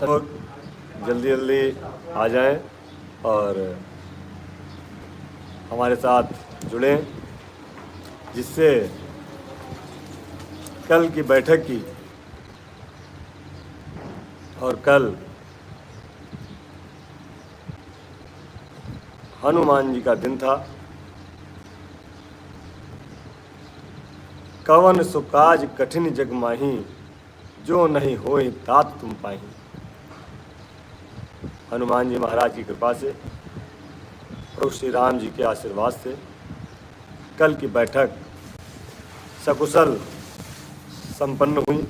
लोग जल्दी जल्दी आ जाएं और हमारे साथ जुड़ें, जिससे कल की बैठक की और कल हनुमान जी का दिन था। कवन सुकाज कठिन जग माही, जो नहीं होई तात तुम पाही। हनुमान जी महाराज की कृपा से, प्रभु श्री राम जी के आशीर्वाद से कल की बैठक सकुशल संपन्न हुई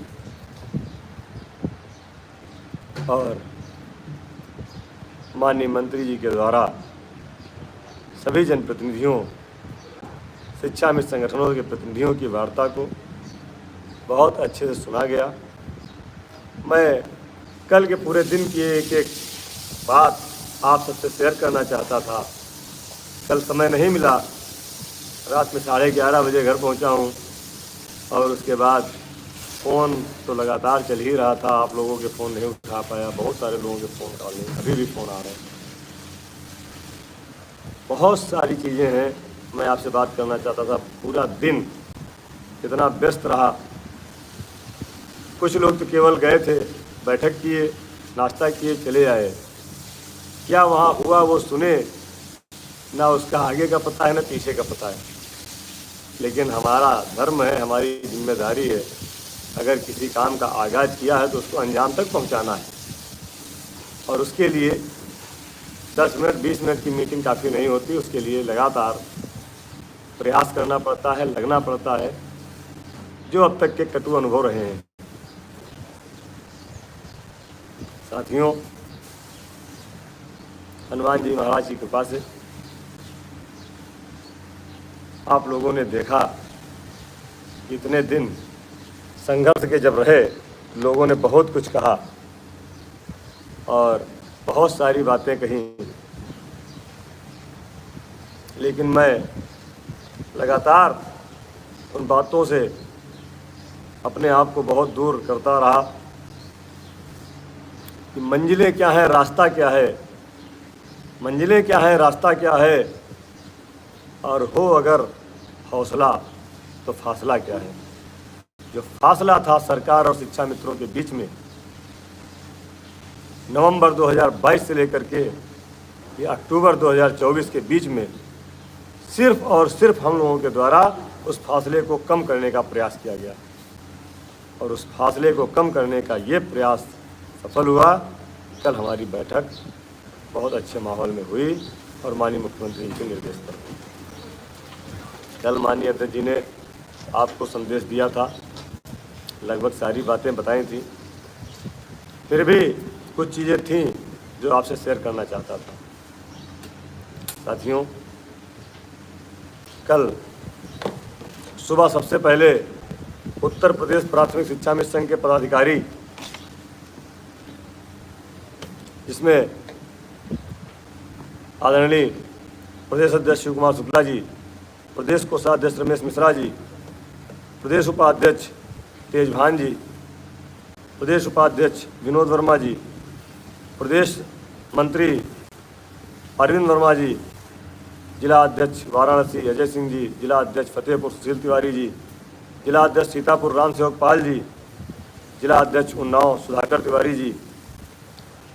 और माननीय मंत्री जी के द्वारा सभी जनप्रतिनिधियों, शिक्षा में संगठनों के प्रतिनिधियों की वार्ता को बहुत अच्छे से सुना गया। मैं कल के पूरे दिन की एक एक बात आप सबसे शेयर करना चाहता था। कल समय नहीं मिला, रात में 11:30 बजे घर पहुंचा हूं और उसके बाद फ़ोन तो लगातार चल ही रहा था। आप लोगों के फ़ोन नहीं उठा पाया, बहुत सारे लोगों के फ़ोन कॉल नहीं, अभी भी फ़ोन आ रहे हैं। बहुत सारी चीज़ें हैं, मैं आपसे बात करना चाहता था। पूरा दिन इतना व्यस्त रहा। कुछ लोग तो केवल गए थे, बैठक किए, नाश्ता किए, चले आए। क्या वहाँ हुआ वो सुने, ना उसका आगे का पता है ना पीछे का पता है। लेकिन हमारा धर्म है, हमारी जिम्मेदारी है, अगर किसी काम का आगाज़ किया है तो उसको अंजाम तक पहुँचाना है। और उसके लिए 10 मिनट 20 मिनट की मीटिंग काफ़ी नहीं होती, उसके लिए लगातार प्रयास करना पड़ता है, लगना पड़ता है, जो अब तक के कटु अनुभव रहे हैं। साथियों, हनुमान जी महाराज की कृपा से आप लोगों ने देखा कि इतने दिन संघर्ष के जब रहे, लोगों ने बहुत कुछ कहा और बहुत सारी बातें कही, लेकिन मैं लगातार उन बातों से अपने आप को बहुत दूर करता रहा कि मंजिलें क्या हैं, रास्ता क्या है, मंजिलें क्या हैं, रास्ता क्या है, और हो अगर हौसला तो फासला क्या है। जो फासला था सरकार और शिक्षा मित्रों के बीच में नवंबर 2022 से लेकर के ये अक्टूबर 2024 के बीच में, सिर्फ और सिर्फ हम लोगों के द्वारा उस फासले को कम करने का प्रयास किया गया और उस फासले को कम करने का ये प्रयास सफल हुआ। कल हमारी बैठक बहुत अच्छे माहौल में हुई और माननीय मुख्यमंत्री जी के निर्देश पर हुई। कल माननीय अध्यक्ष जी ने आपको संदेश दिया था, लगभग सारी बातें बताई थी, फिर भी कुछ चीज़ें थीं जो आपसे शेयर करना चाहता था। साथियों, कल सुबह सबसे पहले उत्तर प्रदेश प्राथमिक शिक्षा मिशन के पदाधिकारी, जिसमें आदरणीय प्रदेश अध्यक्ष शिव कुमार शुक्ला जी, प्रदेश कोषाध्यक्ष रमेश मिश्रा जी, प्रदेश उपाध्यक्ष तेजभान जी, प्रदेश उपाध्यक्ष विनोद वर्मा जी, प्रदेश मंत्री अरविंद वर्मा जी, जिला अध्यक्ष वाराणसी अजय सिंह जी, जिला अध्यक्ष फतेहपुर सुशील तिवारी जी, जिला अध्यक्ष सीतापुर राम सेवक पाल जी, जिला अध्यक्ष उन्नाव सुधाकर तिवारी जी,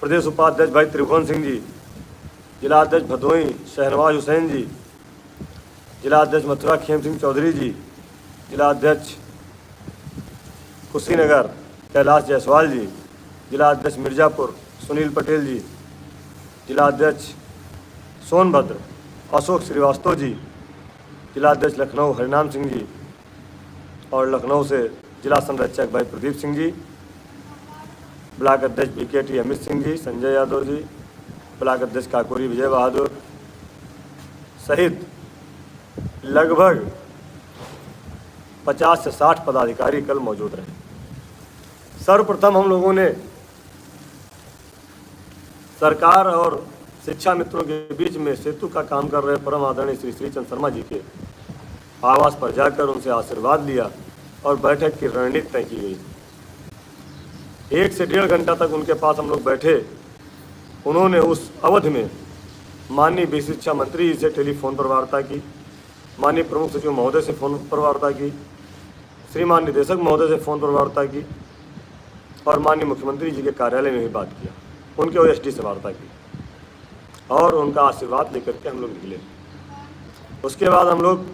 प्रदेश उपाध्यक्ष भाई त्रिभुवन सिंह जी, जिला अध्यक्ष भदोई शहनवाज हुसैन जी, जिला अध्यक्ष मथुरा खेम सिंह चौधरी जी, जिला अध्यक्ष कुशीनगर कैलाश जायसवाल जी, जिला अध्यक्ष मिर्ज़ापुर सुनील पटेल जी, जिला अध्यक्ष सोनभद्र अशोक श्रीवास्तव जी, जिला अध्यक्ष लखनऊ हरिनाम सिंह जी और लखनऊ से जिला संरक्षक भाई प्रदीप सिंह जी, ब्लॉक अध्यक्ष BKT अमित सिंह जी, संजय यादव जी, ब्लॉक अध्यक्ष काकोरी विजय बहादुर सहित लगभग 50 से 60 पदाधिकारी कल मौजूद रहे। सर्वप्रथम हम लोगों ने सरकार और शिक्षा मित्रों के बीच में सेतु का काम कर रहे परम आदरणीय श्री श्रीचंद शर्मा जी के आवास पर जाकर उनसे आशीर्वाद लिया और बैठक की रणनीति तय की गई। 1 से 1.5 घंटा तक उनके पास हम लोग बैठे। उन्होंने उस अवधि में माननीय विशेष शिक्षा मंत्री जी से टेलीफोन पर वार्ता की, माननीय प्रमुख सचिव महोदय से फ़ोन पर वार्ता की, श्रीमान निदेशक महोदय से फ़ोन पर वार्ता की और माननीय मुख्यमंत्री जी के कार्यालय में भी बात किया, उनके ओएसडी से वार्ता की और उनका आशीर्वाद लेकर के हम लोग निकले। उसके बाद हम लोग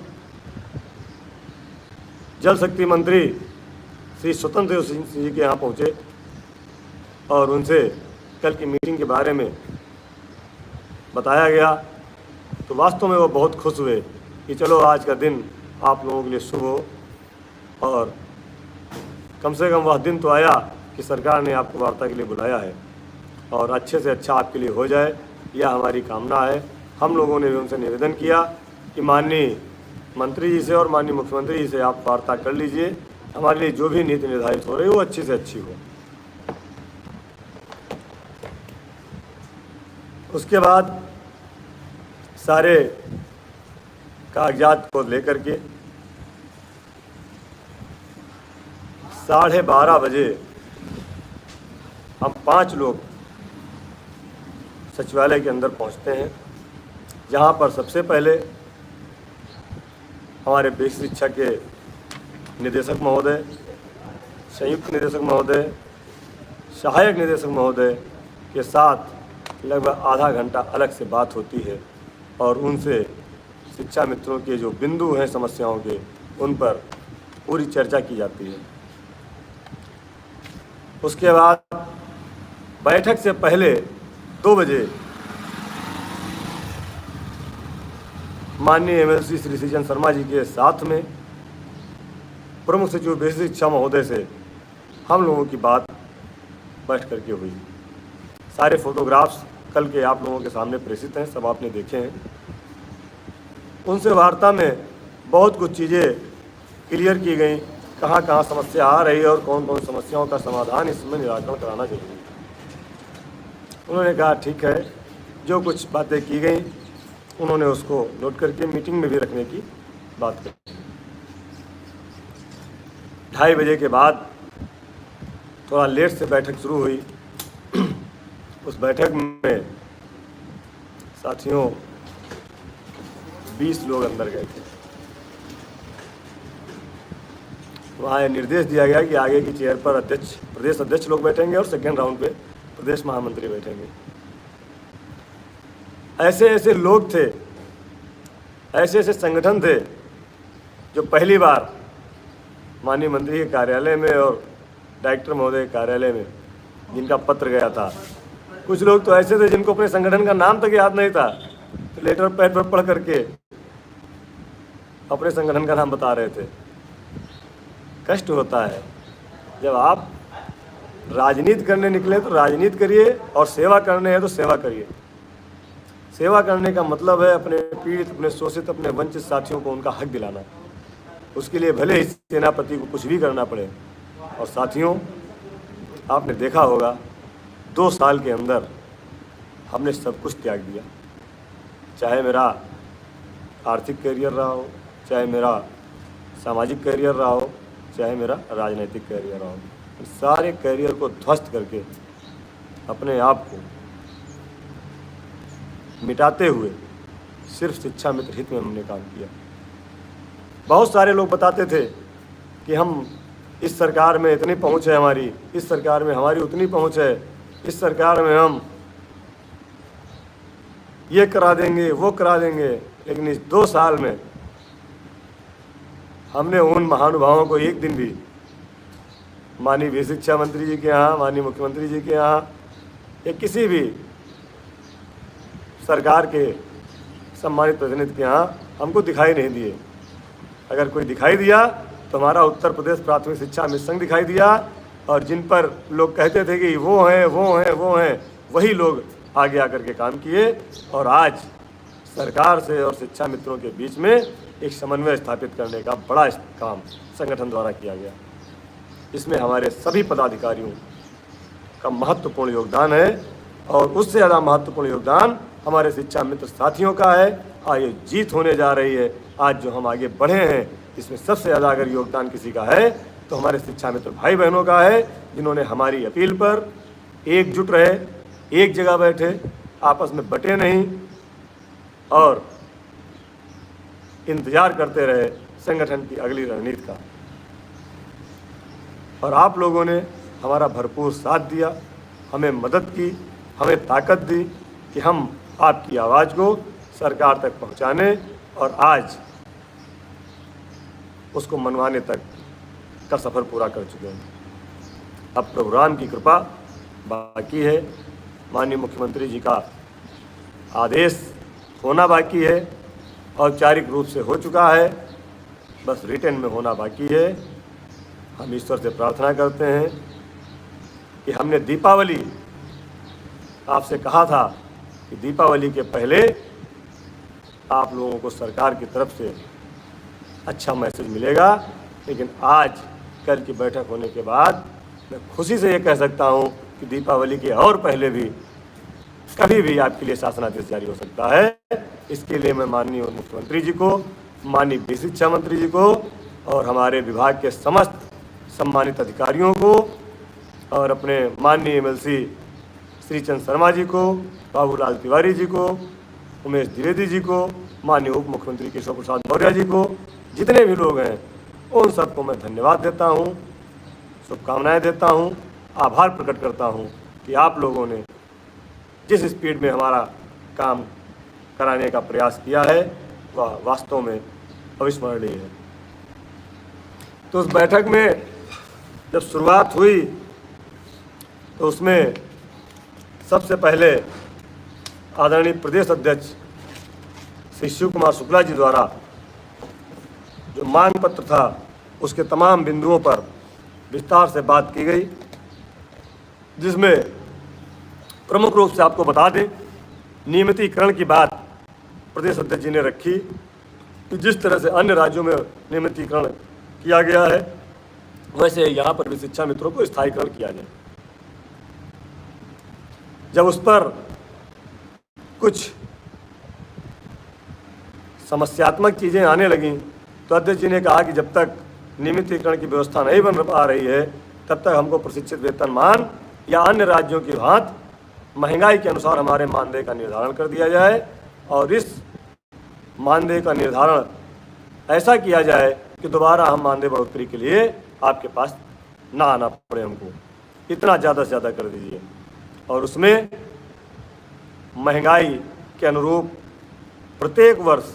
जल शक्ति मंत्री श्री स्वतंत्र देव सिंह जी के यहाँ पहुँचे और उनसे कल की मीटिंग के बारे में बताया गया। तो वास्तव में वो बहुत खुश हुए कि चलो आज का दिन आप लोगों के लिए शुभ हो और कम से कम वह दिन तो आया कि सरकार ने आपको वार्ता के लिए बुलाया है और अच्छे से अच्छा आपके लिए हो जाए, यह हमारी कामना है। हम लोगों ने भी उनसे निवेदन किया कि माननीय मंत्री जी से और माननीय मुख्यमंत्री जी से आप वार्ता कर लीजिए, हमारे लिए जो भी नीति निर्धारित हो रही है वो अच्छी से अच्छी हो। उसके बाद सारे कागजात को लेकर के 12:30 बजे हम 5 लोग सचिवालय के अंदर पहुंचते हैं, जहां पर सबसे पहले हमारे बेसिक शिक्षा के निदेशक महोदय, संयुक्त निदेशक महोदय, सहायक निदेशक महोदय के साथ लगभग आधा घंटा अलग से बात होती है और उनसे शिक्षा मित्रों के जो बिंदु हैं समस्याओं के, उन पर पूरी चर्चा की जाती है। उसके बाद बैठक से पहले 2 बजे माननीय एमएलसी श्री सृजन शर्मा जी के साथ में प्रमुख सचिव बेसिक शिक्षा महोदय से हम लोगों की बात बैठ करके हुई। सारे फोटोग्राफ्स कल के आप लोगों के सामने प्रेषित हैं, सब आपने देखे हैं। उनसे वार्ता में बहुत कुछ चीज़ें क्लियर की गई, कहाँ कहाँ समस्या आ रही है और कौन कौन समस्याओं का समाधान इसमें निराकरण कराना जरूरी है। उन्होंने कहा ठीक है, जो कुछ बातें की गई उन्होंने उसको नोट करके मीटिंग में भी रखने की बात करी। 2:30 बजे के बाद थोड़ा लेट से बैठक शुरू हुई। उस बैठक में साथियों 20 लोग अंदर गए थे। वहाँ निर्देश दिया गया कि आगे की चेयर पर अध्यक्ष, प्रदेश अध्यक्ष लोग बैठेंगे और सेकेंड राउंड पे प्रदेश महामंत्री बैठेंगे। ऐसे ऐसे लोग थे, ऐसे ऐसे संगठन थे जो पहली बार माननीय मंत्री के कार्यालय में और डायरेक्टर महोदय के कार्यालय में जिनका पत्र गया था। कुछ लोग तो ऐसे थे जिनको अपने संगठन का नाम तक याद नहीं था, तो लेटर पैड पर पढ़ करके अपने संगठन का नाम बता रहे थे। कष्ट होता है जब आप राजनीति करने निकले तो राजनीति करिए और सेवा करने हैं तो सेवा करिए। सेवा करने का मतलब है अपने पीड़ित, अपने शोषित, अपने वंचित साथियों को उनका हक दिलाना। उसके लिए भले ही सेनापति को कुछ भी करना पड़े। और साथियों, आपने देखा होगा 2 साल के अंदर हमने सब कुछ त्याग दिया, चाहे मेरा आर्थिक करियर रहा हो, चाहे मेरा सामाजिक करियर रहा हो, चाहे मेरा राजनीतिक करियर रहा हो। सारे करियर को ध्वस्त करके अपने आप को मिटाते हुए सिर्फ शिक्षा मित्र हित में हमने काम किया। बहुत सारे लोग बताते थे कि हम इस सरकार में इतनी पहुंच है हमारी, इस सरकार में हमारी उतनी पहुंच है, इस सरकार में हम ये करा देंगे, वो करा देंगे। लेकिन इस 2 साल में हमने उन महानुभावों को एक दिन भी माननीय बेसिक शिक्षा मंत्री जी के यहाँ, माननीय मुख्यमंत्री जी के यहाँ या किसी भी सरकार के सम्मानित प्रतिनिधि के यहाँ हमको दिखाई नहीं दिए। अगर कोई दिखाई दिया तो हमारा उत्तर प्रदेश प्राथमिक शिक्षा मिशन दिखाई दिया, और जिन पर लोग कहते थे कि वो हैं वो हैं वो हैं, वही लोग आगे आकर के काम किए। और आज सरकार से और शिक्षा मित्रों के बीच में एक समन्वय स्थापित करने का बड़ा काम संगठन द्वारा किया गया। इसमें हमारे सभी पदाधिकारियों का महत्वपूर्ण योगदान है और उससे ज़्यादा महत्वपूर्ण योगदान हमारे शिक्षा मित्र साथियों का है। और ये जीत होने जा रही है। आज जो हम आगे बढ़े हैं, इसमें सबसे ज़्यादा अगर योगदान किसी का है तो हमारे शिक्षा मित्र भाई बहनों का है, जिन्होंने हमारी अपील पर एकजुट रहे, एक जगह बैठे, आपस में बटे नहीं और इंतजार करते रहे संगठन की अगली रणनीति का। और आप लोगों ने हमारा भरपूर साथ दिया, हमें मदद की, हमें ताकत दी कि हम आपकी आवाज़ को सरकार तक पहुंचाने और आज उसको मनवाने तक का सफ़र पूरा कर चुके हैं। अब प्रभु राम की कृपा बाकी है, माननीय मुख्यमंत्री जी का आदेश होना बाकी है, औपचारिक रूप से हो चुका है, बस रिटर्न में होना बाकी है। हम ईश्वर से प्रार्थना करते हैं कि हमने दीपावली आपसे कहा था कि दीपावली के पहले आप लोगों को सरकार की तरफ से अच्छा मैसेज मिलेगा, लेकिन आज कल की बैठक होने के बाद मैं खुशी से ये कह सकता हूँ कि दीपावली के और पहले भी कभी भी आपके लिए शासनादेश जारी हो सकता है। इसके लिए मैं माननीय मुख्यमंत्री जी को, माननीय विधि शिक्षा मंत्री जी को और हमारे विभाग के समस्त सम्मानित अधिकारियों को और अपने माननीय MLC श्रीचंद शर्मा जी को, बाबूलाल तिवारी जी को, उमेश द्विवेदी जी को, माननीय उप मुख्यमंत्री केशव प्रसाद मौर्य जी को, जितने भी लोग हैं उन सबको मैं धन्यवाद देता हूं, शुभकामनाएं देता हूं, आभार प्रकट करता हूं कि आप लोगों ने जिस स्पीड में हमारा काम कराने का प्रयास किया है वह वास्तव में अविस्मरणीय है। तो उस बैठक में जब शुरुआत हुई तो उसमें सबसे पहले आदरणीय प्रदेश अध्यक्ष श्री शिव कुमार शुक्ला जी द्वारा जो मांग पत्र था उसके तमाम बिंदुओं पर विस्तार से बात की गई, जिसमें प्रमुख रूप से आपको बता दें, नियमितीकरण की बात प्रदेश अध्यक्ष जी ने रखी कि जिस तरह से अन्य राज्यों में नियमितीकरण किया गया है वैसे यहाँ पर भी शिक्षा मित्रों को स्थायीकरण किया जाए। जब उस पर कुछ समस्यात्मक चीज़ें आने लगीं तो अध्यक्ष जी ने कहा कि जब तक नियमितीकरण की व्यवस्था नहीं बन पा रही है तब तक हमको प्रशिक्षित वेतनमान या अन्य राज्यों की भांति महंगाई के अनुसार हमारे मानदेय का निर्धारण कर दिया जाए और इस मानदेय का निर्धारण ऐसा किया जाए कि दोबारा हम मानदेय बढ़ोतरी के लिए आपके पास ना आना पड़े, हमको इतना ज़्यादा से ज़्यादा कर दीजिए और उसमें महंगाई के अनुरूप प्रत्येक वर्ष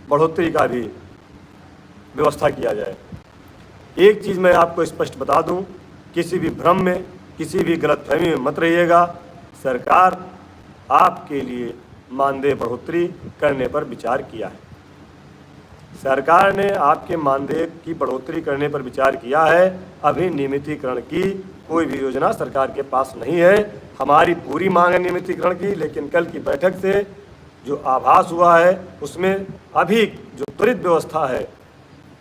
बढ़ोतरी का भी व्यवस्था किया जाए। एक चीज़ मैं आपको स्पष्ट बता दूं, किसी भी भ्रम में, किसी भी गलतफहमी में मत रहिएगा। सरकार आपके लिए मानदेय बढ़ोतरी करने पर विचार किया है। सरकार ने आपके मानदेय की बढ़ोतरी करने पर विचार किया है। अभी नियमितीकरण की कोई भी योजना सरकार के पास नहीं है। हमारी पूरी मांग है नियमितीकरण की, लेकिन कल की बैठक से जो आभास हुआ है उसमें अभी जो त्वरित व्यवस्था है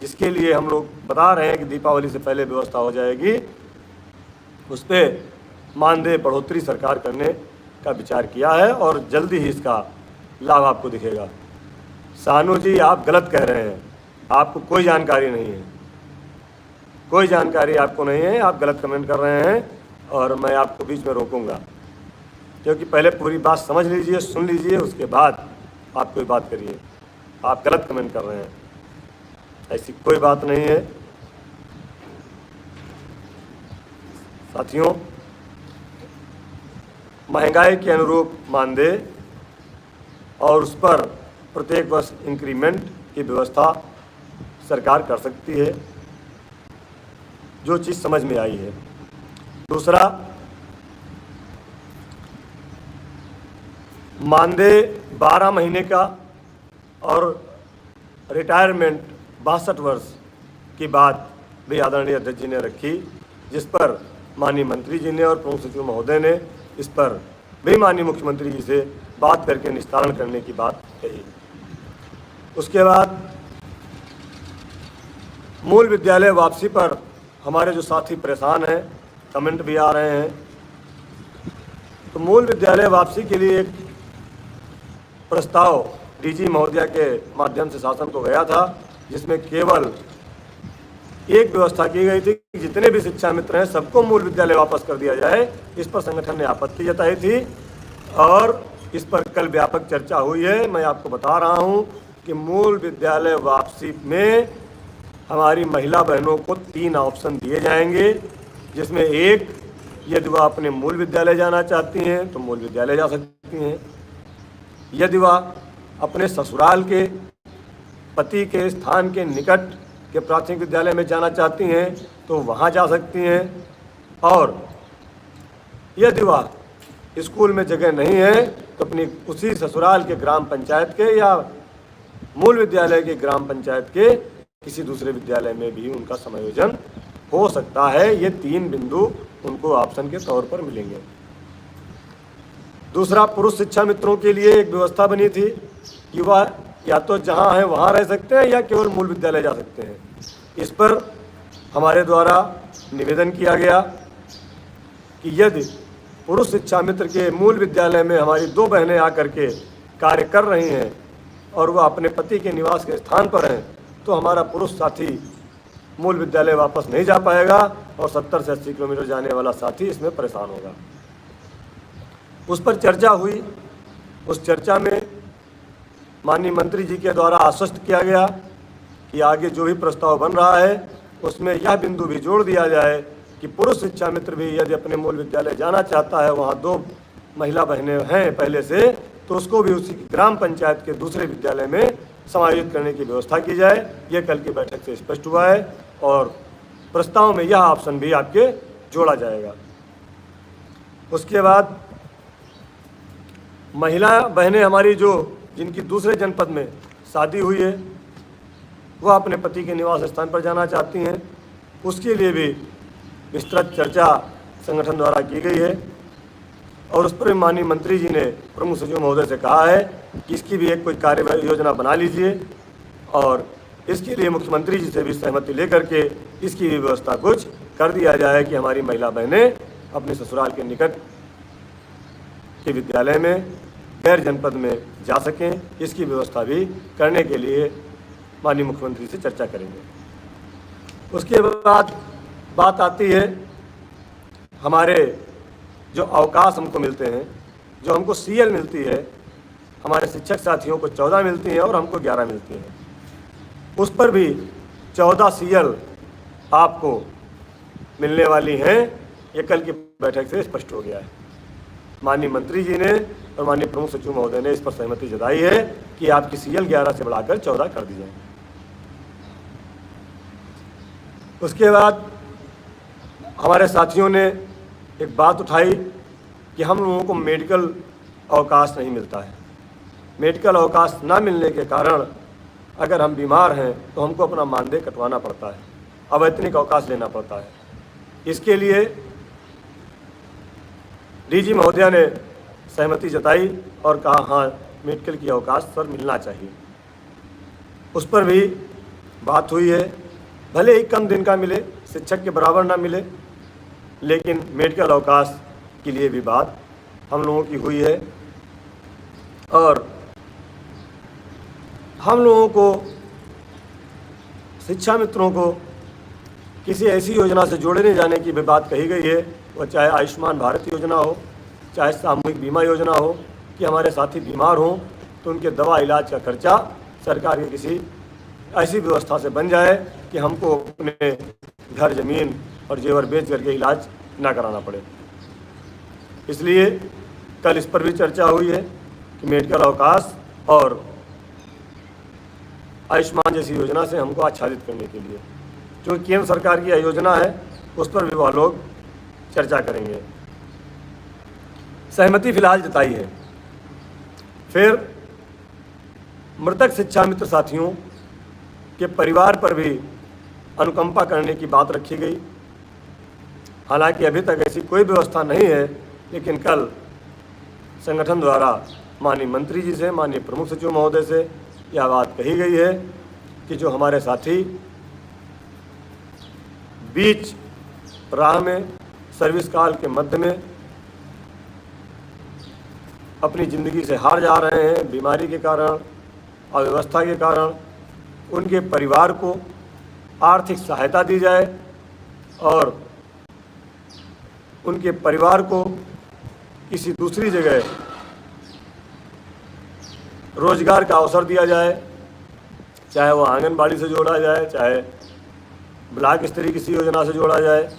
जिसके लिए हम लोग बता रहे हैं कि दीपावली से पहले व्यवस्था हो जाएगी, उस पर मानदेय बढ़ोतरी सरकार करने का विचार किया है और जल्दी ही इसका लाभ आपको दिखेगा। सानू जी, आप गलत कह रहे हैं, आपको कोई जानकारी नहीं है, कोई जानकारी आपको नहीं है, आप गलत कमेंट कर रहे हैं और मैं आपको बीच में रोकूंगा, क्योंकि पहले पूरी बात समझ लीजिए, सुन लीजिए, उसके बाद आप कोई बात करिए। आप गलत कमेंट कर रहे हैं, ऐसी कोई बात नहीं है। साथियों, महंगाई के अनुरूप मानदेय और उस पर प्रत्येक वर्ष इंक्रीमेंट की व्यवस्था सरकार कर सकती है, जो चीज़ समझ में आई है। दूसरा, मानदेय 12 महीने का और रिटायरमेंट 62 वर्ष की बात भी आदरणीय अध्यक्ष जी ने रखी, जिस पर माननीय मंत्री जी ने और प्रमुख सचिव महोदय ने इस पर भी माननीय मुख्यमंत्री जी से बात करके निस्तारण करने की बात कही। उसके बाद मूल विद्यालय वापसी पर हमारे जो साथी परेशान हैं, कमेंट भी आ रहे हैं, तो मूल विद्यालय वापसी के लिए एक प्रस्ताव डीजी महोदया के माध्यम से शासन को गया था, जिसमें केवल एक व्यवस्था की गई थी कि जितने भी शिक्षा मित्र हैं सबको मूल विद्यालय वापस कर दिया जाए। इस पर संगठन ने आपत्ति जताई थी और इस पर कल व्यापक चर्चा हुई है। मैं आपको बता रहा हूं कि मूल विद्यालय वापसी में हमारी महिला बहनों को 3 ऑप्शन दिए जाएंगे, जिसमें एक, यदि वह अपने मूल विद्यालय जाना चाहती हैं तो मूल विद्यालय जा सकती हैं। यदि वह अपने ससुराल के पति के स्थान के निकट के प्राथमिक विद्यालय में जाना चाहती हैं तो वहाँ जा सकती हैं। और यदि वह स्कूल में जगह नहीं है तो अपनी उसी ससुराल के ग्राम पंचायत के या मूल विद्यालय के ग्राम पंचायत के किसी दूसरे विद्यालय में भी उनका समायोजन हो सकता है। ये 3 बिंदु उनको ऑप्शन के तौर पर मिलेंगे। दूसरा, पुरुष शिक्षा मित्रों के लिए एक व्यवस्था बनी थी कि वह या तो जहाँ हैं वहाँ रह सकते हैं या केवल मूल विद्यालय जा सकते हैं। इस पर हमारे द्वारा निवेदन किया गया कि यदि पुरुष शिक्षा मित्र के मूल विद्यालय में हमारी 2 बहनें आकर के कार्य कर रही हैं और वह अपने पति के निवास के स्थान पर हैं तो हमारा पुरुष साथी मूल विद्यालय वापस नहीं जा पाएगा और 70 से 80 किलोमीटर जाने वाला साथी इसमें परेशान होगा। उस पर चर्चा हुई। उस चर्चा में माननीय मंत्री जी के द्वारा आश्वस्त किया गया कि आगे जो भी प्रस्ताव बन रहा है उसमें यह बिंदु भी जोड़ दिया जाए कि पुरुष शिक्षा मित्र भी यदि अपने मूल विद्यालय जाना चाहता है, वहाँ 2 महिला बहनें हैं पहले से, तो उसको भी उसी ग्राम पंचायत के दूसरे विद्यालय में समायोजित करने की व्यवस्था की जाए। ये कल की बैठक से स्पष्ट हुआ है और प्रस्ताव में यह ऑप्शन भी आपके जोड़ा जाएगा। उसके बाद महिला बहनें हमारी जिनकी दूसरे जनपद में शादी हुई है, वह अपने पति के निवास स्थान पर जाना चाहती हैं, उसके लिए भी विस्तृत चर्चा संगठन द्वारा की गई है और उस पर माननीय मंत्री जी ने प्रमुख सचिव महोदय से कहा है कि इसकी भी एक कोई कार्य योजना बना लीजिए और इसके लिए मुख्यमंत्री जी से भी सहमति लेकर के इसकी भी व्यवस्था कुछ कर दिया जाए कि हमारी महिला बहनें अपने ससुराल के निकट के विद्यालय में गैर जनपद में जा सकें। इसकी व्यवस्था भी करने के लिए माननीय मुख्यमंत्री से चर्चा करेंगे। उसके बाद बात आती है हमारे जो अवकाश हमको मिलते हैं, जो हमको CL मिलती है, हमारे शिक्षक साथियों को 14 मिलती हैं और हमको 11 मिलती हैं। उस पर भी 14 CL आपको मिलने वाली हैं। ये कल की बैठक से स्पष्ट हो गया है। माननीय मंत्री जी ने और माननीय प्रमुख सचिव महोदय ने इस पर सहमति जताई है कि आपकी CL 11 से बढ़ाकर 14 कर दी जाए। उसके बाद हमारे साथियों ने एक बात उठाई कि हम लोगों को मेडिकल अवकाश नहीं मिलता है। मेडिकल अवकाश ना मिलने के कारण अगर हम बीमार हैं तो हमको अपना मानदेय कटवाना पड़ता है, अवैतनिक अवकाश लेना पड़ता है। इसके लिए DG महोदया ने सहमति जताई और कहा हाँ मेडिकल की अवकाश सर मिलना चाहिए। उस पर भी बात हुई है। भले ही कम दिन का मिले, शिक्षक के बराबर ना मिले, लेकिन मेडिकल अवकाश के लिए भी बात हम लोगों की हुई है और हम लोगों को शिक्षा मित्रों को किसी ऐसी योजना से जोड़ने जाने की भी बात कही गई है, वह चाहे आयुष्मान भारत योजना हो, चाहे सामूहिक बीमा योजना हो, कि हमारे साथी बीमार हों तो उनके दवा इलाज का खर्चा सरकार की किसी ऐसी व्यवस्था से बन जाए कि हमको अपने घर ज़मीन और जेवर बेच करके इलाज ना कराना पड़े। इसलिए कल इस पर भी चर्चा हुई है कि मेडिकल अवकाश और आयुष्मान जैसी योजना से हमको आच्छादित करने के लिए, जो केंद्र सरकार की योजना है, उस पर भी वह लोग चर्चा करेंगे। सहमति फिलहाल जताई है। फिर मृतक शिक्षा मित्र साथियों के परिवार पर भी अनुकंपा करने की बात रखी गई। हालांकि अभी तक ऐसी कोई व्यवस्था नहीं है, लेकिन कल संगठन द्वारा माननीय मंत्री जी से, माननीय प्रमुख सचिव महोदय से यह बात कही गई है कि जो हमारे साथी बीच राह में, सर्विस काल के मध्य में अपनी ज़िंदगी से हार जा रहे हैं बीमारी के कारण, अव्यवस्था के कारण, उनके परिवार को आर्थिक सहायता दी जाए और उनके परिवार को किसी दूसरी जगह रोजगार का अवसर दिया जाए, चाहे वो आंगनबाड़ी से जोड़ा जाए, चाहे ब्लॉक स्तरीय किसी योजना से जोड़ा जाए,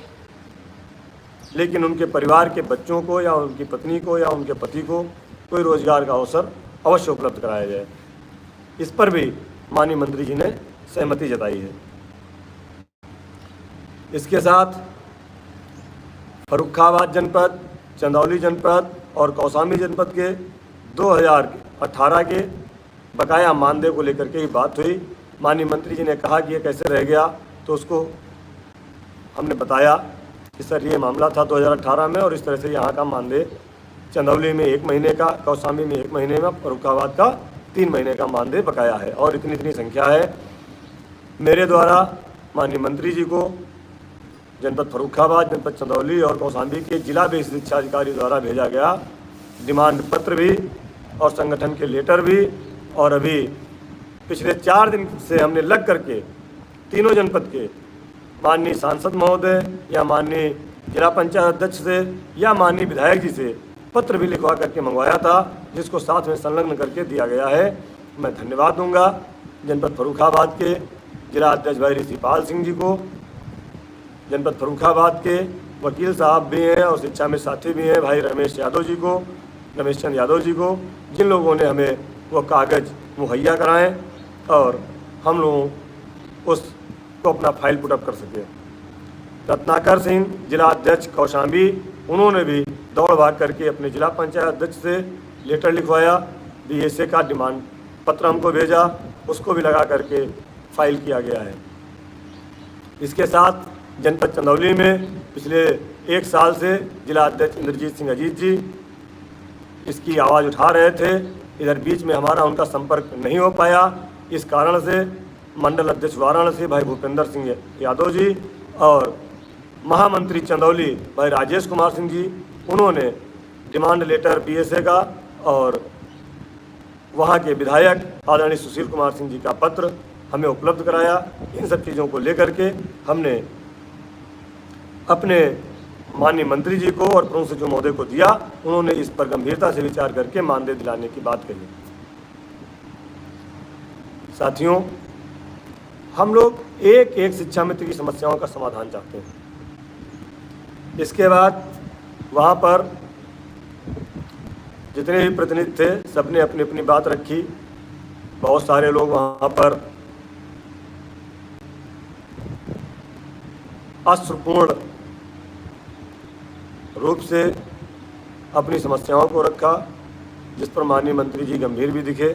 लेकिन उनके परिवार के बच्चों को या उनकी पत्नी को या उनके पति को कोई रोजगार का अवसर अवश्य उपलब्ध कराया जाए। इस पर भी माननीय मंत्री जी ने सहमति जताई है। इसके साथ फर्रुखाबाद जनपद, चंदौली जनपद और कौशाम्बी जनपद के 2018 के बकाया मानदेय को लेकर के ही बात हुई। माननीय मंत्री जी ने कहा कि ये कैसे रह गया, तो उसको हमने बताया कि सर ये मामला था 2018 में और इस तरह से यहाँ का मानदेय चंदौली में 1 महीने का, कौशाम्बी में 1 महीने में, फर्रुखाबाद का 3 महीने का मानदेय बकाया है और इतनी संख्या है। मेरे द्वारा माननीय मंत्री जी को जनपद फर्रुखाबाद, जनपद चंदौली और कौशाम्बी के जिला बेसिक शिक्षा अधिकारी द्वारा भेजा गया डिमांड पत्र भी और संगठन के लेटर भी, और अभी पिछले 4 दिन से हमने लग करके तीनों जनपद के माननीय सांसद महोदय या माननीय जिला पंचायत अध्यक्ष से या माननीय विधायक जी से पत्र भी लिखवा करके मंगवाया था, जिसको साथ में संलग्न करके दिया गया है। मैं धन्यवाद दूंगा जनपद फर्रुखाबाद के जिला अध्यक्ष भाई ऋषिपाल सिंह जी को, जनपद फर्रुखाबाद के वकील साहब भी हैं और शिक्षा में साथी भी हैं भाई रमेश चंद यादव जी को, जिन लोगों ने हमें वो कागज़ मुहैया कराएं और हम लोग उसको अपना फाइल पुटअप कर सकें। रत्नाकर सिंह जिला अध्यक्ष कौशाम्बी, उन्होंने भी दौड़ भाग करके अपने जिला पंचायत अध्यक्ष से लेटर लिखवाया, BSA का डिमांड पत्र हमको भेजा, उसको भी लगा करके फाइल किया गया है। इसके साथ जनपद चंदौली में पिछले 1 साल से जिला अध्यक्ष इंद्रजीत सिंह अजीत जी इसकी आवाज़ उठा रहे थे। इधर बीच में हमारा उनका संपर्क नहीं हो पाया, इस कारण से मंडल अध्यक्ष वाराणसी भाई भूपेंद्र सिंह यादव जी और महामंत्री चंदौली भाई राजेश कुमार सिंह जी, उन्होंने डिमांड लेटर BSA का और वहाँ के विधायक आदरणीय सुशील कुमार सिंह जी का पत्र हमें उपलब्ध कराया। इन सब चीज़ों को लेकर के हमने अपने माननीय मंत्री जी को और प्रमुख सचिव महोदय को दिया। उन्होंने इस पर गंभीरता से विचार करके मानदेय दिलाने की बात कही। साथियों, हम लोग एक शिक्षा मित्र की समस्याओं का समाधान चाहते हैं। इसके बाद वहाँ पर जितने भी प्रतिनिधि थे, सबने अपनी अपनी बात रखी। बहुत सारे लोग वहाँ पर अश्रुपूर्ण रूप से अपनी समस्याओं को रखा, जिस पर माननीय मंत्री जी गंभीर भी दिखे।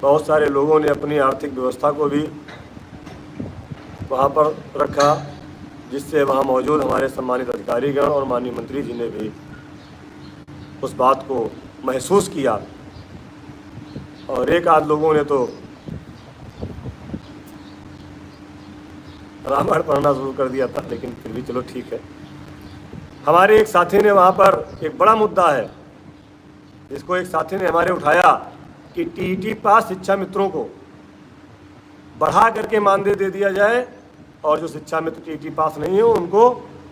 बहुत सारे लोगों ने अपनी आर्थिक व्यवस्था को भी वहाँ पर रखा, जिससे वहाँ मौजूद हमारे सम्मानित अधिकारीगण और माननीय मंत्री जी ने भी उस बात को महसूस किया। और एक आध लोगों ने तो रामायण पढ़ना शुरू कर दिया था, लेकिन फिर भी चलो ठीक है। हमारे एक साथी ने वहाँ पर एक बड़ा मुद्दा है, जिसको एक साथी ने हमारे उठाया कि TET पास शिक्षा मित्रों को बढ़ा करके मानदेय दे दिया जाए और जो शिक्षा मित्र TET पास नहीं हो उनको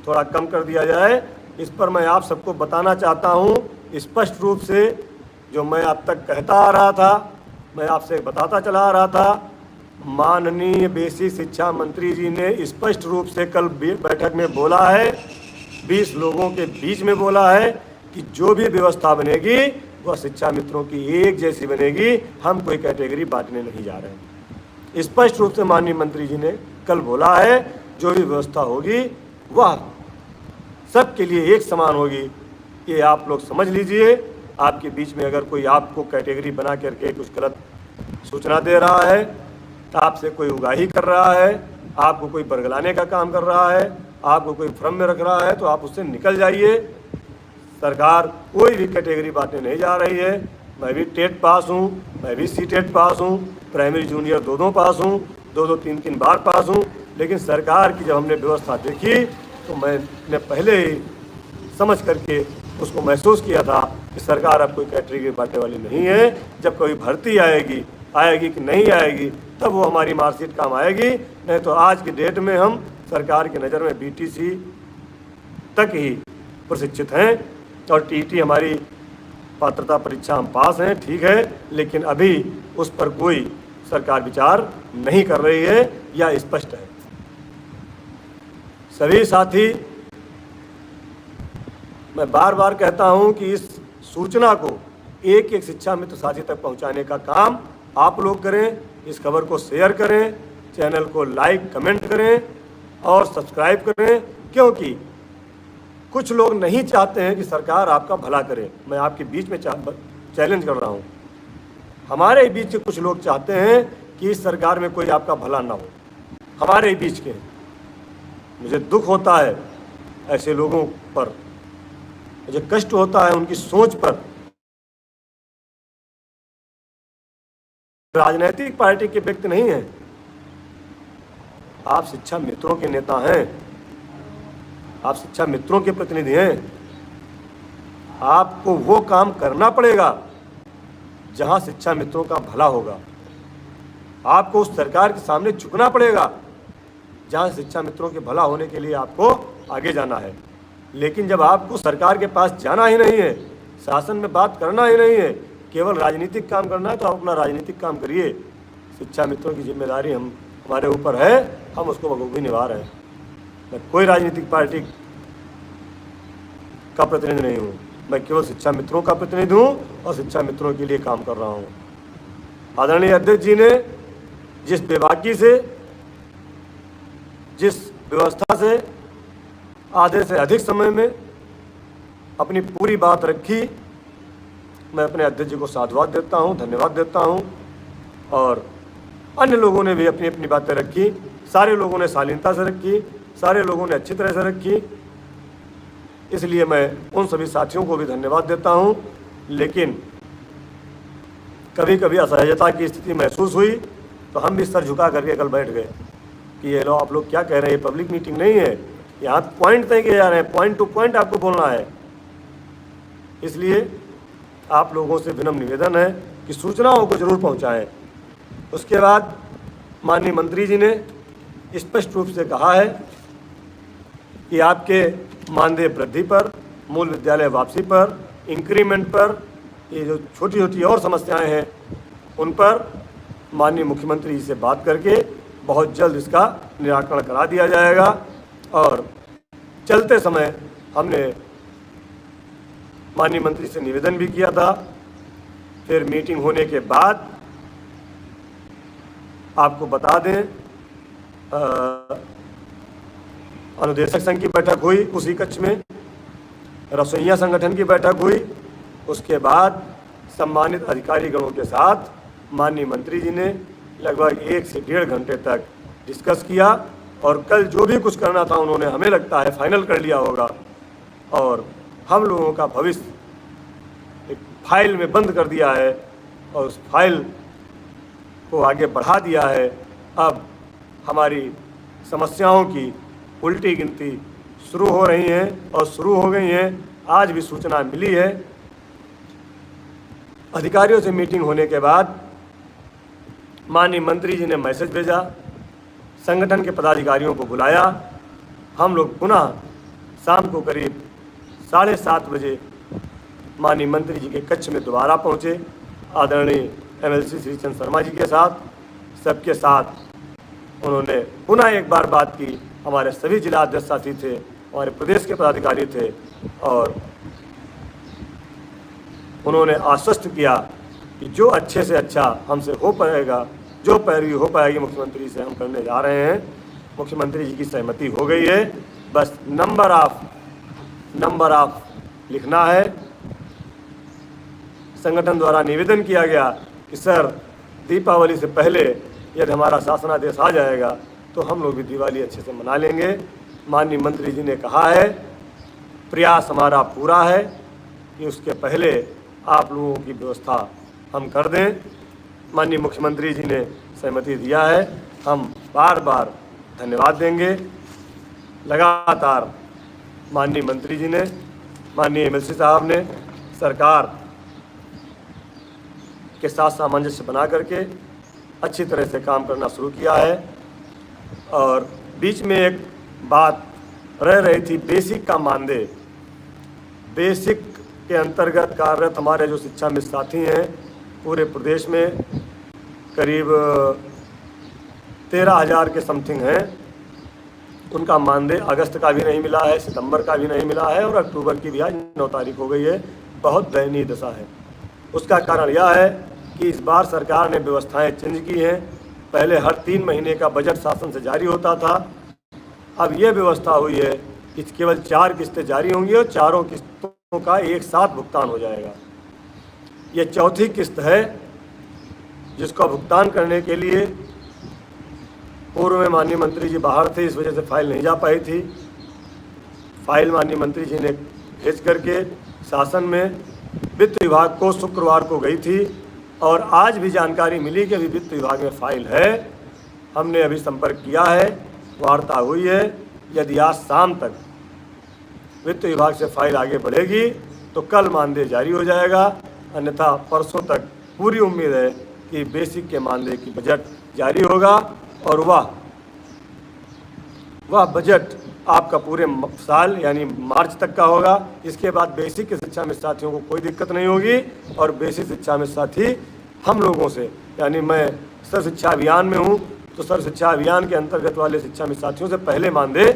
थोड़ा कम कर दिया जाए। इस पर मैं आप सबको बताना चाहता हूँ स्पष्ट रूप से, जो मैं अब तक कहता आ रहा था, मैं आपसे बताता चला आ रहा था। माननीय बेसिक शिक्षा मंत्री जी ने स्पष्ट रूप से कल बैठक में बोला है, 20 लोगों के बीच में बोला है कि जो भी व्यवस्था बनेगी वह शिक्षा मित्रों की एक जैसी बनेगी, हम कोई कैटेगरी बांटने नहीं जा रहे हैं। स्पष्ट रूप से माननीय मंत्री जी ने कल बोला है, जो भी व्यवस्था होगी वह सबके लिए एक समान होगी। ये आप लोग समझ लीजिए। आपके बीच में अगर कोई आपको कैटेगरी बना करके कुछ गलत सूचना दे रहा है, आपसे कोई उगाही कर रहा है, आपको कोई बरगलाने का काम कर रहा है, आपको कोई भ्रम में रख रहा है, तो आप उससे निकल जाइए। सरकार कोई भी कैटेगरी बांटने नहीं जा रही है। मैं भी टेट पास हूँ, मैं भी CTET पास हूँ, प्राइमरी जूनियर दो पास हूँ, 2-2 3-3 बार पास हूँ। लेकिन सरकार की जब हमने व्यवस्था देखी तो मैंने पहले ही समझ करके उसको महसूस किया था कि सरकार अब कोई कैटेगरी बांटने वाली नहीं है। जब कोई भर्ती आएगी आएगी कि नहीं आएगी, तब वो हमारी मार्कशीट काम आएगी। नहीं तो आज की डेट में हम सरकार की नज़र में बीटीसी तक ही प्रशिक्षित हैं और टीटी हमारी पात्रता परीक्षा हम पास हैं, ठीक है, लेकिन अभी उस पर कोई सरकार विचार नहीं कर रही है या स्पष्ट है। सभी साथी, मैं बार बार कहता हूं कि इस सूचना को एक एक शिक्षा मित्र साथी तक पहुंचाने का काम आप लोग करें। इस खबर को शेयर करें, चैनल को लाइक कमेंट करें और सब्सक्राइब करें, क्योंकि कुछ लोग नहीं चाहते हैं कि सरकार आपका भला करे। मैं आपके बीच में चैलेंज कर रहा हूं, हमारे बीच के कुछ लोग चाहते हैं कि इस सरकार में कोई आपका भला ना हो, हमारे ही बीच के। मुझे दुख होता है ऐसे लोगों पर, मुझे कष्ट होता है उनकी सोच पर। राजनीतिक पार्टी के व्यक्ति नहीं हैं, आप शिक्षा मित्रों के नेता हैं, आप शिक्षा मित्रों के प्रतिनिधि हैं। आपको वो काम करना पड़ेगा जहां शिक्षा मित्रों का भला होगा। आपको उस सरकार के सामने झुकना पड़ेगा जहां शिक्षा मित्रों के भला होने के लिए आपको आगे जाना है। लेकिन जब आपको सरकार के पास जाना ही नहीं है, शासन में बात करना ही नहीं है, केवल राजनीतिक काम करना है, तो आप अपना राजनीतिक काम करिए। शिक्षा मित्रों की जिम्मेदारी हमारे ऊपर है, हम उसको बखूबी निभा रहे हैं। मैं कोई राजनीतिक पार्टी का प्रतिनिधि नहीं हूँ, मैं केवल शिक्षा मित्रों का प्रतिनिधि हूँ और शिक्षा मित्रों के लिए काम कर रहा हूँ। आदरणीय अध्यक्ष जी ने जिस बेबाकी से, जिस व्यवस्था से आधे से अधिक समय में अपनी पूरी बात रखी, मैं अपने अध्यक्ष जी को साधुवाद देता हूँ, धन्यवाद देता हूँ। और अन्य लोगों ने भी अपनी अपनी बातें रखी, सारे लोगों ने शालीनता से रखी, सारे लोगों ने अच्छी तरह से रखी, इसलिए मैं उन सभी साथियों को भी धन्यवाद देता हूं। लेकिन कभी कभी असहजता की स्थिति महसूस हुई तो हम भी सर झुका करके कल बैठ गए कि ये लो आप लोग क्या कह रहे हैं, पब्लिक मीटिंग नहीं है, यहाँ पॉइंट तय किए जा रहे हैं, पॉइंट टू पॉइंट आपको बोलना है। इसलिए आप लोगों से विनम्र निवेदन है कि सूचनाओं को जरूर पहुँचाएँ। उसके बाद माननीय मंत्री जी ने स्पष्ट रूप से कहा है कि आपके मानदेय वृद्धि पर, मूल विद्यालय वापसी पर, इंक्रीमेंट पर, ये जो छोटी छोटी और समस्याएं हैं उन पर माननीय मुख्यमंत्री जी से बात करके बहुत जल्द इसका निराकरण करा दिया जाएगा। और चलते समय हमने माननीय मंत्री से निवेदन भी किया था। फिर मीटिंग होने के बाद आपको बता दें, अनुदेशक संघ की बैठक हुई उसी कक्ष में, रसोइया संगठन की बैठक हुई, उसके बाद सम्मानित अधिकारी गणों के साथ माननीय मंत्री जी ने लगभग 1 से 1.5 घंटे तक डिस्कस किया। और कल जो भी कुछ करना था उन्होंने, हमें लगता है, फाइनल कर लिया होगा। और हम लोगों का भविष्य एक फाइल में बंद कर दिया है और उस फाइल को आगे बढ़ा दिया है। अब हमारी समस्याओं की उल्टी गिनती शुरू हो रही हैं और शुरू हो गई हैं। आज भी सूचना मिली है, अधिकारियों से मीटिंग होने के बाद माननीय मंत्री जी ने मैसेज भेजा, संगठन के पदाधिकारियों को बुलाया। हम लोग पुनः शाम को करीब 7:30 बजे माननीय मंत्री जी के कक्ष में दोबारा पहुँचे, आदरणीय MLC श्री चंद शर्मा जी के साथ, सबके साथ उन्होंने पुनः एक बार बात की। हमारे सभी जिला अध्यक्ष साथी थे, हमारे प्रदेश के पदाधिकारी थे और उन्होंने आश्वस्त किया कि जो अच्छे से अच्छा हमसे हो पाएगा, जो पैरवी हो पाएगी मुख्यमंत्री से हम करने जा रहे हैं। मुख्यमंत्री जी की सहमति हो गई है, बस नंबर ऑफ लिखना है। संगठन द्वारा निवेदन किया गया कि सर दीपावली से पहले यदि हमारा शासनादेश आ जाएगा तो हम लोग भी दिवाली अच्छे से मना लेंगे। माननीय मंत्री जी ने कहा है, प्रयास हमारा पूरा है कि उसके पहले आप लोगों की व्यवस्था हम कर दें। माननीय मुख्यमंत्री जी ने सहमति दिया है, हम बार बार धन्यवाद देंगे। लगातार माननीय मंत्री जी ने, माननीय MLC साहब ने सरकार के साथ सामंजस्य बना करके अच्छी तरह से काम करना शुरू किया है। और बीच में एक बात रह रही थी, बेसिक का मानदेय। बेसिक के अंतर्गत कार्यरत हमारे जो शिक्षा मित्र साथी हैं पूरे प्रदेश में करीब 13,000 के समथिंग हैं, उनका मानदेय अगस्त का भी नहीं मिला है, सितंबर का भी नहीं मिला है और अक्टूबर की भी आज 9 तारीख हो गई है। बहुत दयनीय दशा है। उसका कारण यह है कि इस बार सरकार ने व्यवस्थाएं चेंज की हैं। पहले हर 3 महीने का बजट शासन से जारी होता था, अब ये व्यवस्था हुई है कि केवल 4 किस्तें जारी होंगी और चारों किस्तों का एक साथ भुगतान हो जाएगा। ये चौथी किस्त है जिसका भुगतान करने के लिए पूर्व में माननीय मंत्री जी बाहर थे, इस वजह से फाइल नहीं जा पाई थी। फाइल माननीय मंत्री जी ने भेज करके शासन में वित्त विभाग को शुक्रवार को गई थी और आज भी जानकारी मिली कि अभी वित्त विभाग में फाइल है। हमने अभी संपर्क किया है, वार्ता हुई है। यदि आज शाम तक वित्त विभाग से फाइल आगे बढ़ेगी तो कल मानदेय जारी हो जाएगा, अन्यथा परसों तक पूरी उम्मीद है कि बेसिक के मानदेय की बजट जारी होगा और वह बजट आपका पूरे साल यानी मार्च तक का होगा। इसके बाद बेसिक के शिक्षा मित्र साथियों को कोई दिक्कत नहीं होगी और बेसिक शिक्षा मित्र साथी हम लोगों से, यानी मैं सर्व शिक्षा अभियान में हूँ तो सर्व शिक्षा अभियान के अंतर्गत वाले शिक्षा मित्र साथियों से पहले मानदेय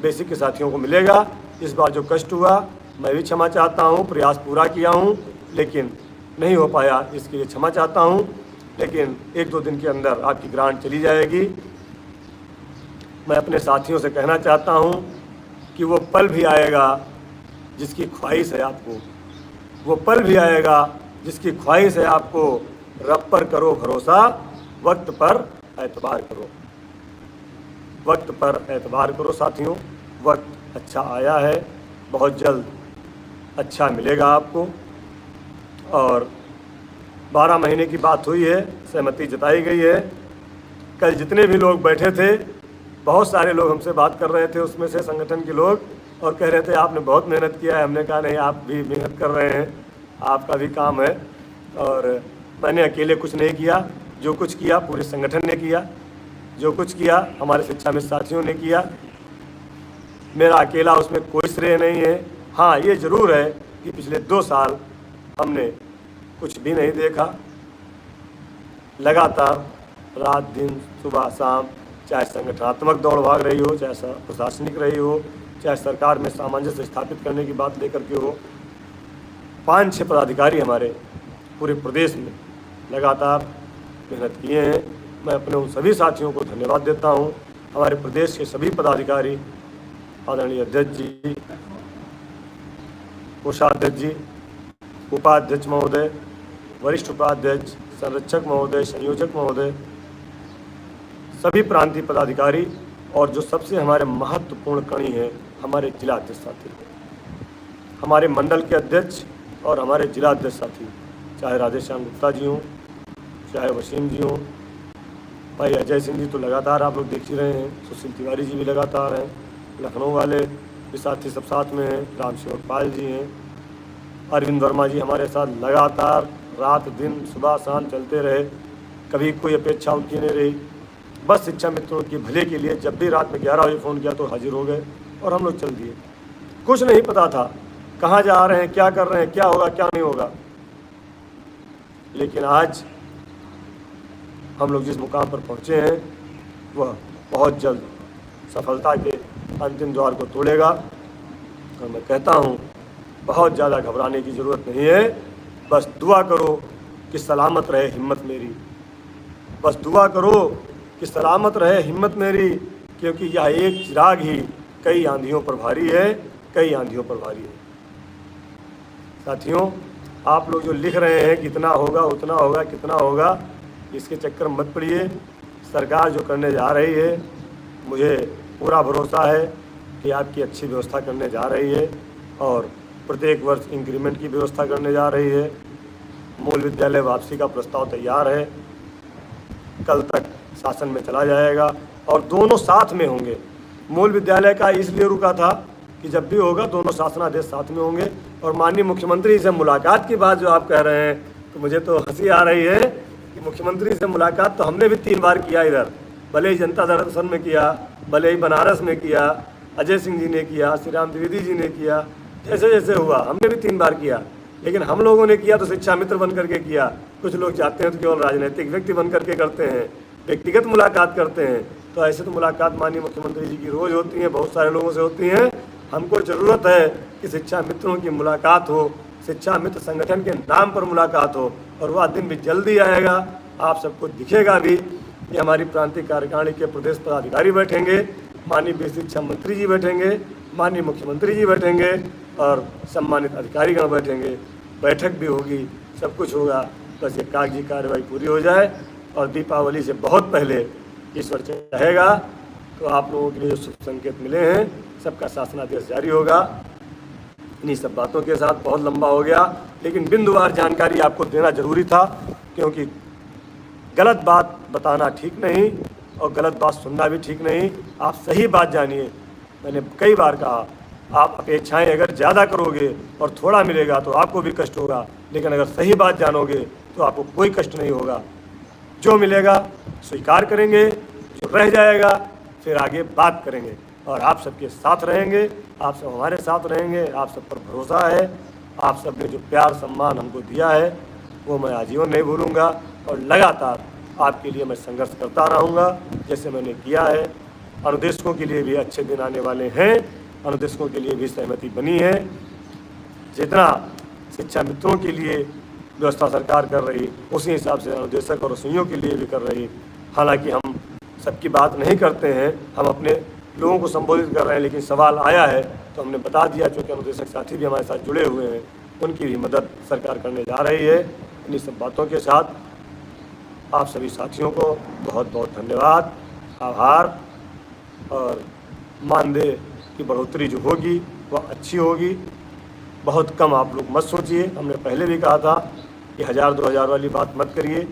बेसिक के साथियों को मिलेगा। इस बार जो कष्ट हुआ मैं भी क्षमा चाहता हूँ, प्रयास पूरा किया हूँ लेकिन नहीं हो पाया, इसके लिए क्षमा चाहता हूँ। लेकिन 1-2 दिन के अंदर आपकी ग्रांट चली जाएगी। मैं अपने साथियों से कहना चाहता हूँ कि वो पल भी आएगा जिसकी ख्वाहिश है आपको, वो पल भी आएगा जिसकी ख्वाहिश है आपको। रब पर करो भरोसा, वक्त पर एतबार करो, वक्त पर एतबार करो साथियों। वक्त अच्छा आया है, बहुत जल्द अच्छा मिलेगा आपको। और 12 महीने की बात हुई है, सहमति जताई गई है। कल जितने भी लोग बैठे थे, बहुत सारे लोग हमसे बात कर रहे थे, उसमें से संगठन के लोग, और कह रहे थे आपने बहुत मेहनत किया है। हमने कहा नहीं, आप भी मेहनत कर रहे हैं, आपका भी काम है। और मैंने अकेले कुछ नहीं किया, जो कुछ किया पूरे संगठन ने किया, जो कुछ किया हमारे शिक्षा मित्र साथियों ने किया। मेरा अकेला उसमें कोई श्रेय नहीं है। हाँ, ये ज़रूर है कि पिछले 2 साल हमने कुछ भी नहीं देखा, लगातार रात दिन सुबह शाम, चाहे संगठनात्मक दौड़ भाग रही हो, चाहे प्रशासनिक रही हो, चाहे सरकार में सामंजस्य स्थापित करने की बात लेकर के हो। 5-6 पदाधिकारी हमारे पूरे प्रदेश में लगातार मेहनत किए हैं। मैं अपने उन सभी साथियों को धन्यवाद देता हूं। हमारे प्रदेश के सभी पदाधिकारी, आदरणीय अध्यक्ष जी, कोषाध्यक्ष जी, उपाध्यक्ष महोदय, वरिष्ठ उपाध्यक्ष, संरक्षक महोदय, संयोजक महोदय, सभी प्रांतीय पदाधिकारी और जो सबसे हमारे महत्वपूर्ण कड़ी हैं हमारे जिला अध्यक्ष साथी, हमारे मंडल के अध्यक्ष और हमारे जिला अध्यक्ष साथी, चाहे राधेश्याम गुप्ता जी हों, चाहे वसीम जी हों, भाई अजय सिंह जी तो लगातार आप लोग देख ही रहे हैं, सुशील तिवारी जी भी लगातार हैं, लखनऊ वाले भी साथी सब साथ में हैं, राम सेवक पाल जी हैं, अरविंद वर्मा जी हमारे साथ लगातार रात दिन सुबह शाम चलते रहे, कभी कोई अपेक्षा उनकी नहीं रही। बस शिक्षा मित्रों के भले के लिए जब भी रात में 11 बजे फ़ोन किया तो हाजिर हो गए और हम लोग चल दिए। कुछ नहीं पता था कहाँ जा रहे हैं, क्या कर रहे हैं, क्या होगा क्या नहीं होगा, लेकिन आज हम लोग जिस मुकाम पर पहुँचे हैं वह बहुत जल्द सफलता के अंतिम द्वार को तोड़ेगा। और मैं कहता हूँ बहुत ज़्यादा घबराने की ज़रूरत नहीं है, बस दुआ करो कि सलामत रहे हिम्मत मेरी, बस दुआ करो कि सलामत रहे हिम्मत मेरी, क्योंकि यह एक चिराग ही कई आंधियों पर भारी है, कई आंधियों पर भारी है। साथियों, आप लोग जो लिख रहे हैं कितना होगा, उतना होगा, कितना होगा, इसके चक्कर में मत पड़िए। सरकार जो करने जा रही है, मुझे पूरा भरोसा है कि आपकी अच्छी व्यवस्था करने जा रही है और प्रत्येक वर्ष इंक्रीमेंट की व्यवस्था करने जा रही है। मूल विद्यालय वापसी का प्रस्ताव तैयार है, कल तक शासन में चला जाएगा और दोनों साथ में होंगे। मूल विद्यालय का इसलिए रुका था कि जब भी होगा दोनों शासनादेश साथ में होंगे। और माननीय मुख्यमंत्री से मुलाकात की बात जो आप कह रहे हैं तो मुझे तो हंसी आ रही है कि मुख्यमंत्री से मुलाकात तो हमने भी 3 बार किया इधर, भले ही जनता दर्शन में किया, भले ही बनारस में किया, अजय सिंह जी ने किया, श्री राम द्विवेदी जी ने किया, जैसे जैसे हुआ हमने भी 3 बार किया। लेकिन हम लोगों ने किया तो शिक्षा मित्र बन करके किया। कुछ लोग चाहते हैं तो केवल राजनीतिक व्यक्ति बन करके करते हैं, व्यक्तिगत मुलाकात करते हैं। तो ऐसे तो मुलाकात माननीय मुख्यमंत्री जी की रोज़ होती है, बहुत सारे लोगों से होती हैं। हमको ज़रूरत है कि शिक्षा मित्रों की मुलाकात हो, शिक्षा मित्र संगठन के नाम पर मुलाकात हो, और वह दिन भी जल्दी आएगा। आप सबको दिखेगा भी कि हमारी प्रांतीय कार्यकारिणी के प्रदेश पदाधिकारी बैठेंगे, माननीय शिक्षा मंत्री जी बैठेंगे, माननीय मुख्यमंत्री जी बैठेंगे और सम्मानित अधिकारीगण बैठेंगे। बैठक भी होगी, सब कुछ होगा। बस ये कागजी कार्रवाई पूरी हो जाए और दीपावली से बहुत पहले ईश्वर चाहेगा तो आप लोगों के लिए जो शुभ संकेत मिले हैं सबका शासनादेश जारी होगा। इन्हीं सब बातों के साथ बहुत लंबा हो गया, लेकिन बिंदुवार जानकारी आपको देना जरूरी था, क्योंकि गलत बात बताना ठीक नहीं और गलत बात सुनना भी ठीक नहीं। आप सही बात जानिए। मैंने कई बार कहा, आप अपेक्षाएं अगर ज़्यादा करोगे और थोड़ा मिलेगा तो आपको भी कष्ट होगा, लेकिन अगर सही बात जानोगे तो आपको कोई कष्ट नहीं होगा। जो मिलेगा स्वीकार करेंगे, जो रह जाएगा फिर आगे बात करेंगे और आप सबके साथ रहेंगे, आप सब हमारे साथ रहेंगे। आप सब पर भरोसा है। आप सब ने जो प्यार सम्मान हमको दिया है वो मैं आजीवन नहीं भूलूंगा और लगातार आपके लिए मैं संघर्ष करता रहूँगा जैसे मैंने किया है। अनुदेशकों के लिए भी अच्छे दिन आने वाले हैं, अनुदेशकों के लिए भी सहमति बनी है। जितना शिक्षा मित्रों के लिए व्यवस्था सरकार कर रही उसी हिसाब से अनुदेशक और रसोइयों के लिए भी कर रही। हालांकि हम सबकी बात नहीं करते हैं, हम अपने लोगों को संबोधित कर रहे हैं, लेकिन सवाल आया है तो हमने बता दिया। चूँकि अनुदेशक साथी भी हमारे साथ जुड़े हुए हैं, उनकी भी मदद सरकार करने जा रही है। इन्हीं सब बातों के साथ आप सभी साथियों को बहुत बहुत धन्यवाद, आभार। और मानदेय की बढ़ोतरी जो होगी वह अच्छी होगी, बहुत कम आप लोग मत सोचिए। हमने पहले भी कहा था कि 1000-2000 वाली बात मत करिए।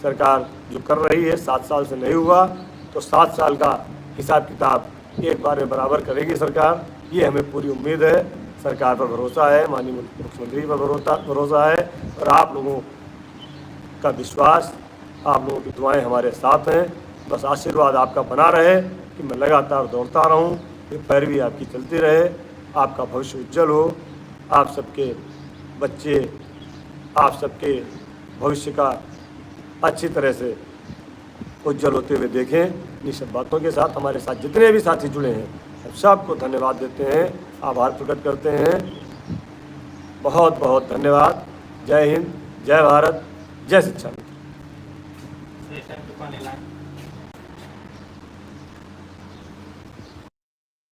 सरकार जो कर रही है 7 साल से नहीं हुआ तो 7 साल का हिसाब किताब एक बार में बराबर करेगी सरकार, ये हमें पूरी उम्मीद है। सरकार पर भरोसा है, माननीय मुख्यमंत्री पर भरोसा है और आप लोगों का विश्वास, आप लोगों की दुआएं हमारे साथ हैं। बस आशीर्वाद आपका बना रहे कि मैं लगातार दौड़ता रहूं, ये पैरवी आपकी चलती रहे, आपका भविष्य उज्जवल हो, आप सबके बच्चे आप सबके भविष्य का अच्छी तरह से उज्जवल होते हुए देखें। इन सब बातों के साथ हमारे साथ जितने भी साथी जुड़े हैं सब सबको धन्यवाद देते हैं, आभार प्रकट करते हैं। बहुत बहुत धन्यवाद। जय हिंद, जय भारत, जय शिक्षा मित्र।